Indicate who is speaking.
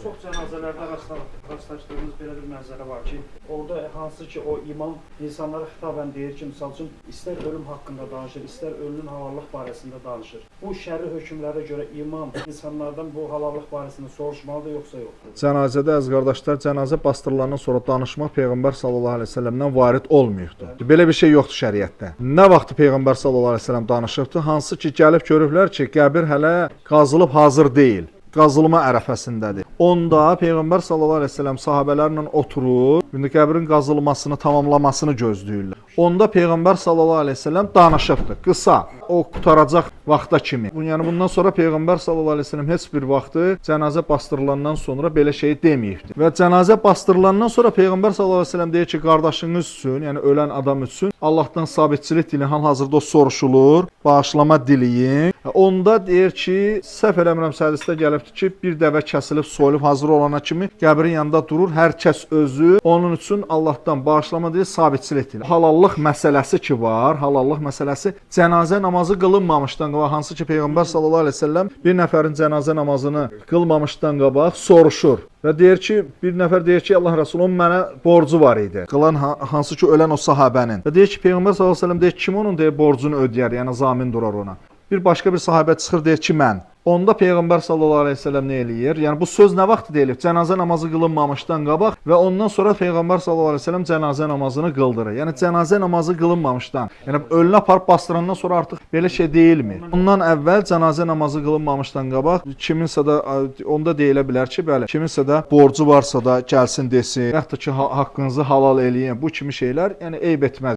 Speaker 1: Çox cənazələrdə rastlaşdığımız belə bir mənzərə var ki, orada hansı ki o imam insanlara xitabən deyir ki, misal üçün istər ölüm haqqında danışır, istər ölünün halallıq barəsində danışır. Bu şər'i hökmlərə görə imam insanlardan bu halallıq barəsində soruşmalıdır yoxsa yox?
Speaker 2: Cənazədə əziz qardaşlar, cənazə bastırılandan sonra danışmaq Peyğəmbər sallallahu əleyhi və səlləmdən varid olmayıbdı. Belə bir şey yoxdur şəriətdə. Nə vaxt Peyğəmbər sallallahu əleyhi və səlləm danışıbdı? Hansı ki gəlib görüblər ki, qəbir hələ qazılıb hazır deyil. Qazılma ərəfəsindədir. Onda Peyğəmbər sallallahu əleyhi və səlləm sahabelərlə oturur, indi qəbrin qazılmasını tamamlamasını gözləyirlər. Onda Peyğəmbər sallallahu əleyhi və səlləm danışıbdı. Qısa, o qutaracaq vaxta kimi. Yəni bundan sonra Peyğəmbər sallallahu əleyhi və səlləm heç bir vaxtı cənazə bastırılandan sonra belə şey deməyibdi. Və cənazə bastırılandan sonra Peyğəmbər sallallahu əleyhi və səlləm deyir ki, qardaşınız üçün, yəni ölən adam üçün Allahdan sabitçilik dileyin, hal-hazırda o soruşulur, bağışlama dileyin. Onda deyir ki, səhv eləmirəmsə hədisdə gəlibdir ki, bir dəvə kəsilib, soyulub hazır olana kimi qəbrin yanında durur, hər kəs özü onun üçün Allahdan bağışlama dileyin, sabitçilik dileyin. Halallıq məsələsi ki var, halallıq məsələsi cənazə namazı qılınmamışdan qabaq, hansı ki Peyğəmbər sallallahu əleyhi və səlləm bir nəfərin cənazə namazını qılmamışdan qabaq soruşur. Və deyir ki, bir nəfər deyir ki, Allah Rəsulü onun mənə borcu var idi. Qılan hansı ki ölən o sahabənin. Və deyir ki, Peyğəmbər sallallahu əleyhi və səlləm deyir kim onun deyir borcunu ödəyər, yəni zamin durar ona. Bir başqa bir sahabə çıxır deyir ki, mən. Onda Peyğəmbər sallallahu əleyhi və səlləm nə eləyir? Yəni bu söz nə vaxt deyilib? Cənazə namazı qılınmamışdan qabaq və ondan sonra Peyğəmbər sallallahu əleyhi və səlləm cənazə namazını qıldırır. Yəni cənazə namazı qılınmamışdan, yəni ölünə aparıb bastırandan sonra artıq belə şey deyilmi? Ondan əvvəl cənazə namazı qılınmamışdan qabaq kiminsə də onda deyilə bilər ki, bəli, kiminsə də borcu varsa da gəlsin desin, hətta ki haqqınızı halal eləyin. Bu kimi şeylər yəni eyb etməz.